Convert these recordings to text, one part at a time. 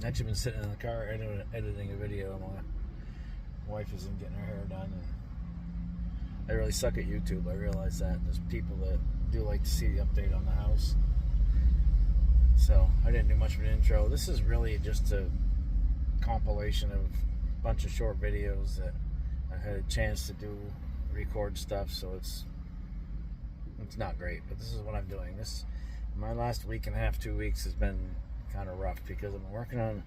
Actually been sitting in the car editing a video. My wife isn't getting her hair done, and I really suck at YouTube. I realize that. There's people that do like to see the update on the house. So I didn't do much of an intro. This is really just a compilation of a bunch of short videos that I had a chance to record stuff, so it's not great, but this is what I'm doing. My last week and a half, 2 weeks has been kind of rough because I've been working on,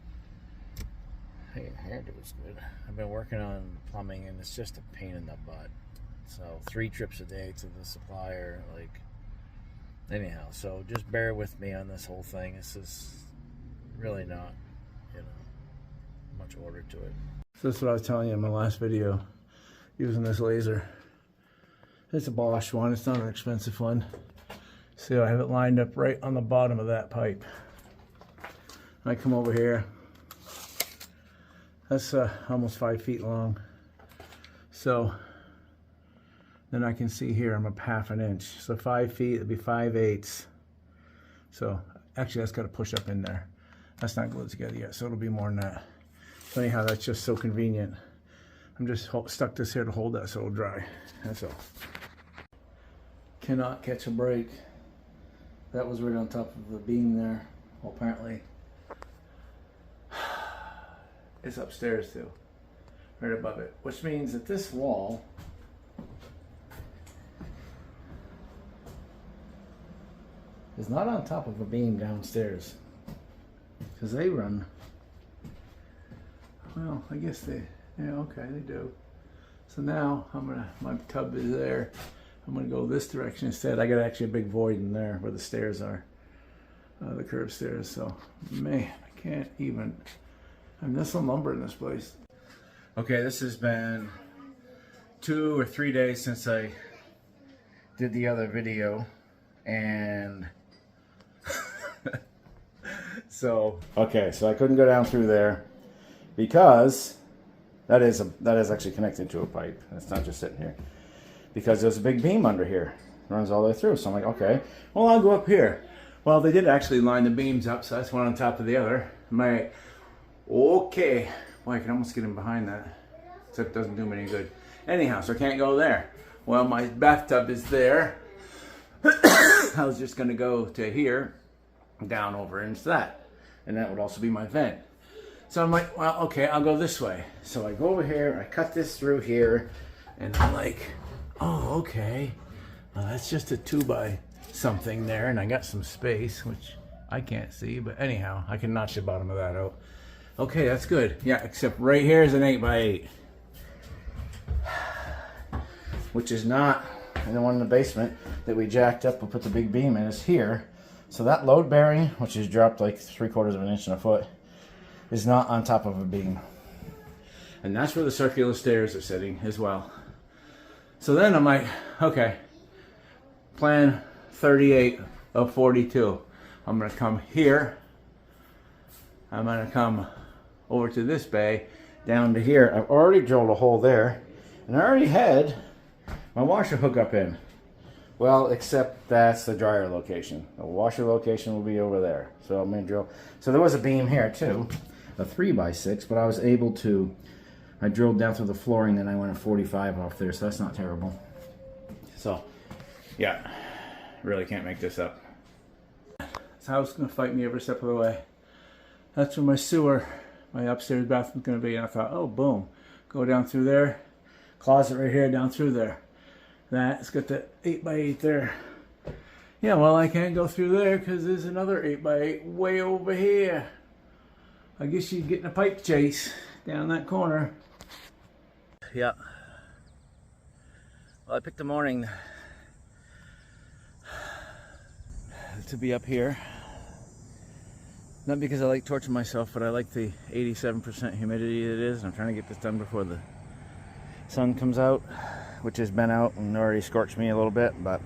hey, hairdo is good. I've been working on plumbing, and it's just a pain in the butt. So 3 trips a day to the supplier, anyhow. So just bear with me on this whole thing. This is really not, much order to it. So that's what I was telling you in my last video, using this laser. It's a Bosch one. It's not an expensive one. See, I have it lined up right on the bottom of that pipe. I come over here. That's almost 5 feet long. So then I can see here I'm up half an inch. So 5 feet, it'd be 5/8. So actually that's got to push up in there. That's not glued together yet, so it'll be more than that. So anyhow, that's just so convenient. I'm just stuck this here to hold that so it'll dry. That's all. Cannot catch a break. That was right on top of the beam there. Well, apparently it's upstairs too, right above it, which means that this wall is not on top of a beam downstairs, because they run, well, I guess they, yeah, okay, they do. So now my tub is there. I'm gonna go this direction instead. I got actually a big void in there where the stairs are, the curved stairs. So man, I can't even. There's some lumber in this place. Okay, this has been 2 or 3 days since I did the other video, and so I couldn't go down through there because that is actually connected to a pipe. It's not just sitting here. Because there's a big beam under here. It runs all the way through. So I'm like, okay, well, I'll go up here. Well, they did actually line the beams up, so that's one on top of the other. I'm like, okay. Boy, I can almost get in behind that. Except it doesn't do me any good. Anyhow, so I can't go there. Well, my bathtub is there. I was just gonna go to here, down over into that. And that would also be my vent. So I'm like, well, okay, I'll go this way. So I go over here, I cut this through here, and I'm like, oh, okay. Well, that's just a 2x something there, and I got some space, which I can't see, but anyhow, I can notch the bottom of that out. Okay, that's good. Yeah, except right here is an 8x8, which is not, and the one in the basement that we jacked up and put the big beam in is here. So that load bearing, which is dropped like 3/4 of an inch and a foot, is not on top of a beam. And that's where the circular stairs are sitting as well. So then I'm like, okay, plan 38 of 42. I'm gonna come here. I'm gonna come over to this bay, down to here. I've already drilled a hole there, and I already had my washer hookup in. Well, except that's the dryer location. The washer location will be over there. So I'm gonna drill. So there was a beam here too, a 3x6, but I was able to, I drilled down through the flooring, then I went a 45 off there, so that's not terrible. So, yeah, really can't make this up. This house is gonna fight me every step of the way. That's where my sewer, my upstairs bathroom is gonna be, and I thought, oh, boom, go down through there, closet right here, down through there. That's got the 8x8 there. Yeah, well, I can't go through there because there's another 8x8 way over here. I guess you'd get in a pipe chase down that corner. Yeah. Well, I picked the morning to be up here. Not because I like torturing myself, but I like the 87% humidity it is. I'm trying to get this done before the sun comes out, which has been out and already scorched me a little bit, but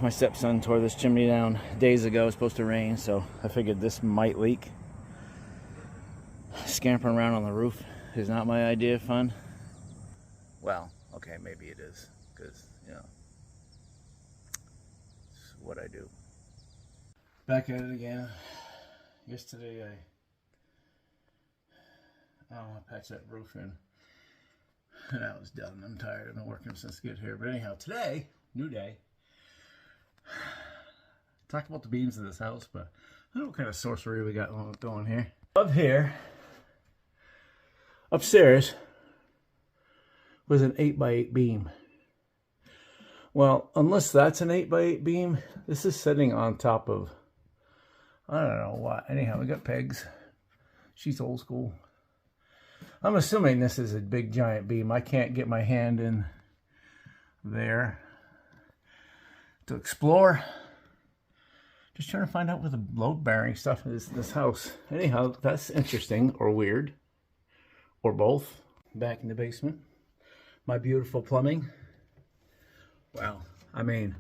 my stepson tore this chimney down days ago. It was supposed to rain, so I figured this might leak. Scampering around on the roof is not my idea of fun. Well, okay, maybe it is, because, it's what I do. Back at it again. Yesterday I I want to patch that roof in. That was done. I'm tired. I've been working since I get here. But anyhow, today, new day. Talked about the beams of this house, but I don't know what kind of sorcery we got going here. Up here, upstairs, was an 8x8 beam. Well, unless that's an 8x8 beam, this is sitting on top of, I don't know what. Anyhow, we got pegs. She's old school. I'm assuming this is a big giant beam. I can't get my hand in there to explore. Just trying to find out where the load bearing stuff is in this house. Anyhow, that's interesting or weird or both. Back in the basement. My beautiful plumbing. Wow. I mean,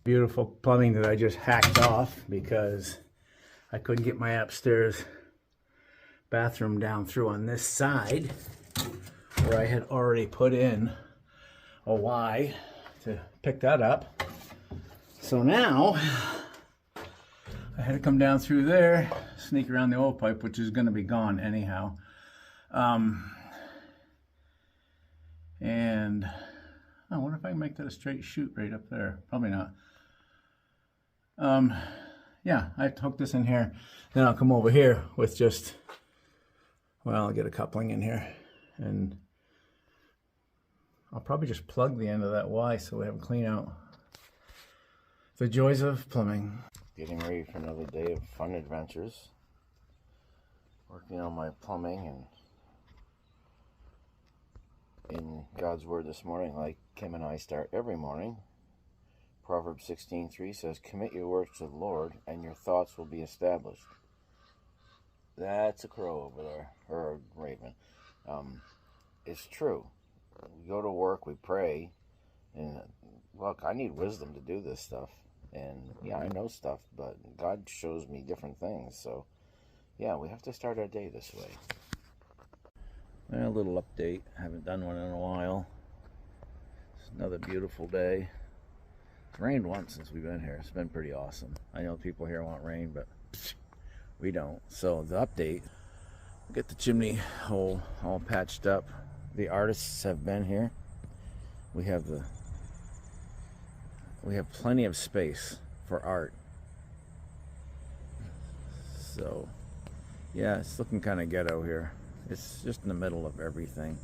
beautiful plumbing that I just hacked off because I couldn't get my upstairs bathroom down through on this side where I had already put in a Y to pick that up. So now I had to come down through there, sneak around the oil pipe, which is going to be gone anyhow. And I wonder if I can make that a straight shoot right up there. Probably not. Yeah, I hooked this in here. Then I'll come over here with just, well, I'll get a coupling in here. And I'll probably just plug the end of that Y so we have a clean out. The joys of plumbing. Getting ready for another day of fun adventures. Working on my plumbing and in God's Word this morning, like Kim and I start every morning. Proverbs 16:3 says, "Commit your works to the Lord, and your thoughts will be established." That's a crow over there, or a raven. It's true. We go to work, we pray, and look, I need wisdom to do this stuff. And yeah, I know stuff, but God shows me different things. So yeah, we have to start our day this way. A little update. I haven't done one in a while. It's another beautiful day. It's rained once since we've been here. It's been pretty awesome. I know people here want rain, but we don't. So the update, get the chimney hole all patched up. The artists have been here. We have plenty of space for art. So yeah, it's looking kind of ghetto here. It's just in the middle of everything.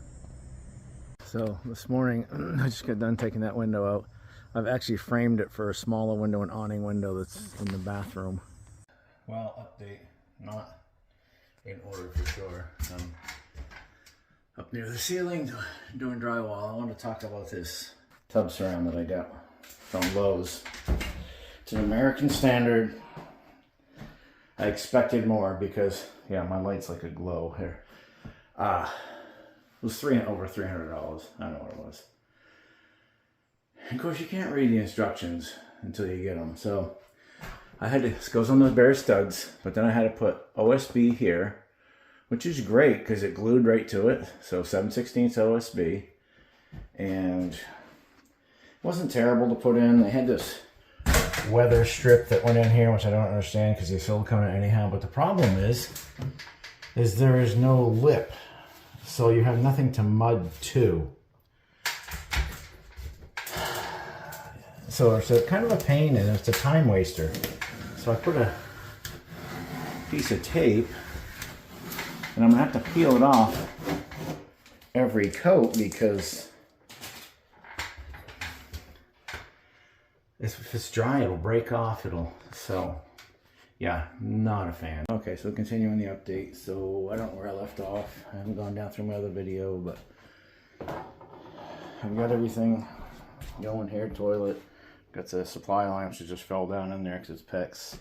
So this morning, I just got done taking that window out. I've actually framed it for a smaller window, an awning window that's in the bathroom. Well, update, not in order for sure. Up near the ceiling, doing drywall. I want to talk about this tub surround that I got from Lowe's. It's an American standard. I expected more because, yeah, my light's like a glow here. It was over $300. I don't know what it was. And of course, you can't read the instructions until you get them. So I had to, this goes on those bare studs, but then I had to put OSB here, which is great because it glued right to it. So 7/16 OSB. And it wasn't terrible to put in. They had this weather strip that went in here, which I don't understand because they silicone it anyhow. But the problem is there is no lip. So you have nothing to mud to. So it's a kind of a pain and it's a time waster. So I put a piece of tape and I'm gonna have to peel it off every coat because if it's dry, it'll break off. So yeah, not a fan. Okay, so continuing the update. So I don't know where I left off. I haven't gone down through my other video, but I've got everything going here. Toilet. Got the supply line, which just fell down in there because it's PEX.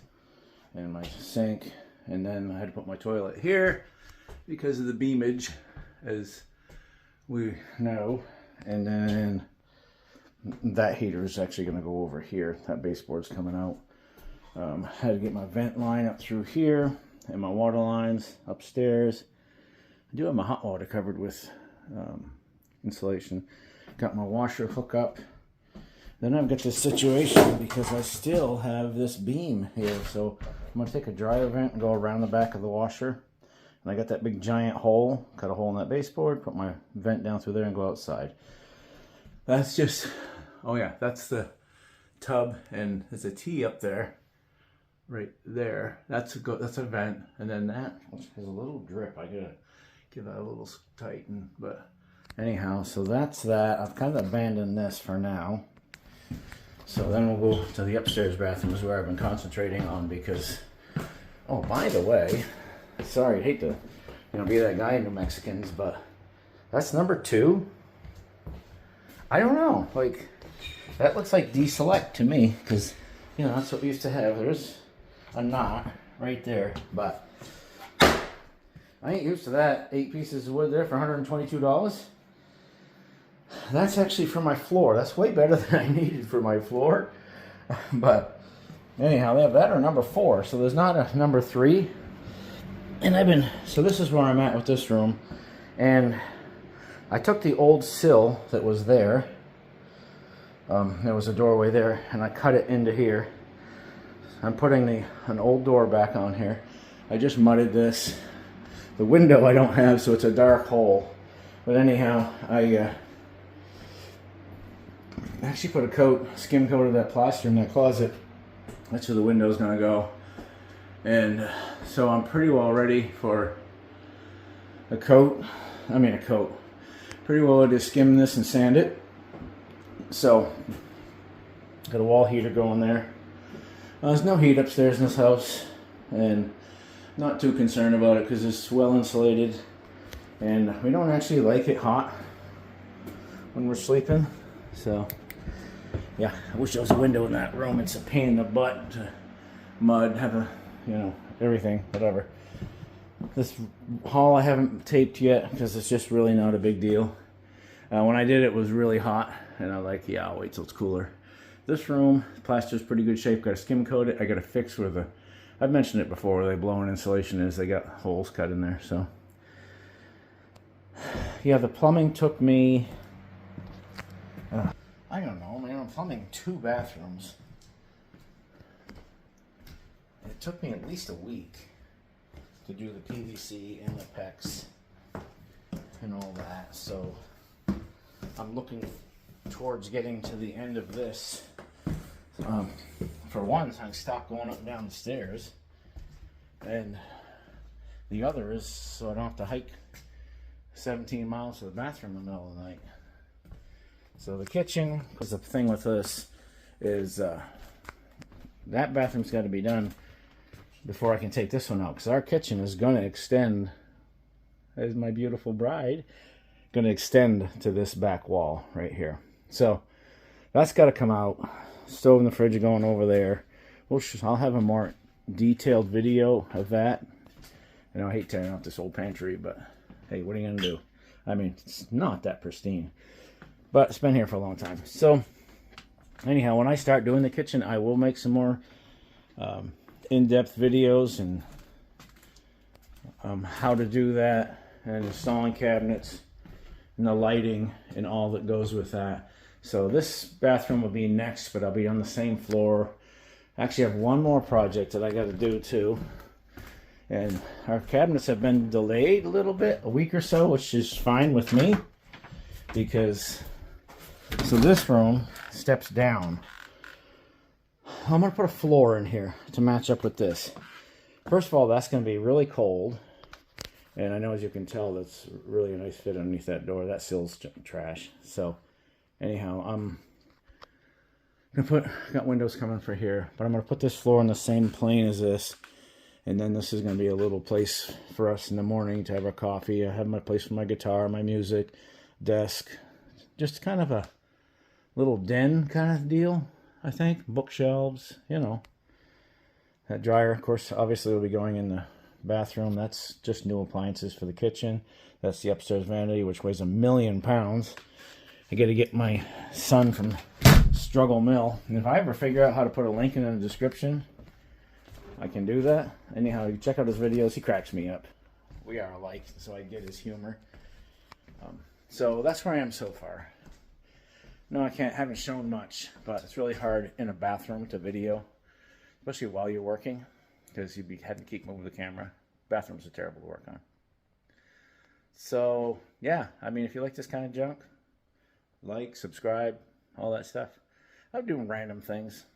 And my sink. And then I had to put my toilet here because of the beamage, as we know. And then that heater is actually going to go over here. That baseboard's coming out. Had to get my vent line up through here and my water lines upstairs. I do have my hot water covered with insulation. Got my washer hook up. Then I've got this situation because I still have this beam here. So I'm going to take a dryer vent and go around the back of the washer And I got that big giant hole, cut a hole in that baseboard, put my vent down through there and go outside. That's just, oh yeah, that's the tub, and there's a T up there, right there. That's a vent, and then that has a little drip. I gotta give that a little tighten, but anyhow, so that's that. I've kind of abandoned this for now. So then we'll go to the upstairs bathrooms where I've been concentrating on because, oh, by the way, sorry, I hate to, be that guy in New Mexicans, but that's number 2. I don't know, like, that looks like deselect to me, because, that's what we used to have. There's a knot right there, but I ain't used to that. 8 pieces of wood there for $122. That's actually for my floor. That's way better than I needed for my floor. But anyhow, they have that or number 4. So there's not a number 3. And so this is where I'm at with this room. And I took the old sill that was there. There was a doorway there, and I cut it into here. I'm putting an old door back on here. I just mudded this. The window I don't have, so it's a dark hole. But anyhow, I actually put a skim coat of that plaster in that closet. That's where the window's gonna go. And so I'm pretty well ready for a coat. Pretty well to skim this and sand it. So, got a wall heater going there. There's no heat upstairs in this house, and not too concerned about it because it's well insulated, and we don't actually like it hot when we're sleeping. So, yeah, I wish there was a window in that room. It's a pain in the butt to mud, have everything, whatever. This hall I haven't taped yet because it's just really not a big deal. When I did it was really hot, and I'm like, yeah, I'll wait till it's cooler. This room, plaster's pretty good shape. Got to skim coat it. I got to fix where I've mentioned it before, where they blown insulation is. They got holes cut in there, so. Yeah, the plumbing took me, I don't know, man, I'm plumbing 2 bathrooms. It took me at least a week to do the PVC and the PEX and all that, so I'm looking towards getting to the end of this. For one, I can stop going up and down the stairs, and the other is so I don't have to hike 17 miles to the bathroom in the middle of the night. So the kitchen, because the thing with this is that bathroom's got to be done before I can take this one out, because our kitchen is going to extend, as my beautiful bride, going to extend to this back wall right here. So that's got to come out. Stove and the fridge are going over there. I'll have a more detailed video of that. I hate tearing out this old pantry, but hey, what are you going to do? I mean, it's not that pristine, but it's been here for a long time. So anyhow, when I start doing the kitchen, I will make some more in-depth videos and how to do that, and installing cabinets and the lighting and all that goes with that. So this bathroom will be next, but I'll be on the same floor. Actually, I have one more project that I got to do too. And our cabinets have been delayed a little bit, a week or so, which is fine with me, because so this room steps down. I'm going to put a floor in here to match up with this. First of all, that's going to be really cold. And I know, as you can tell, that's really a nice fit underneath that door. That sill's trash. So anyhow, I'm going to got windows coming for here, but I'm going to put this floor on the same plane as this. And then this is going to be a little place for us in the morning to have our coffee. I have my place for my guitar, my music, desk. Just kind of a little den kind of deal, I think. Bookshelves, That dryer, of course, obviously will be going in the bathroom. That's just new appliances for the kitchen. That's the upstairs vanity, which weighs 1,000,000 pounds. I got to get my son from Struggle Mill. And if I ever figure out how to put a link in the description, I can do that. Anyhow, you check out his videos. He cracks me up. We are alike, so I get his humor. So that's where I am so far. No, haven't shown much, but it's really hard in a bathroom to video, especially while you're working, because you'd be having to keep moving the camera. bathrooms are terrible to work on. So, yeah, I mean, if you like this kind of junk, like, subscribe, all that stuff. I'm doing random things.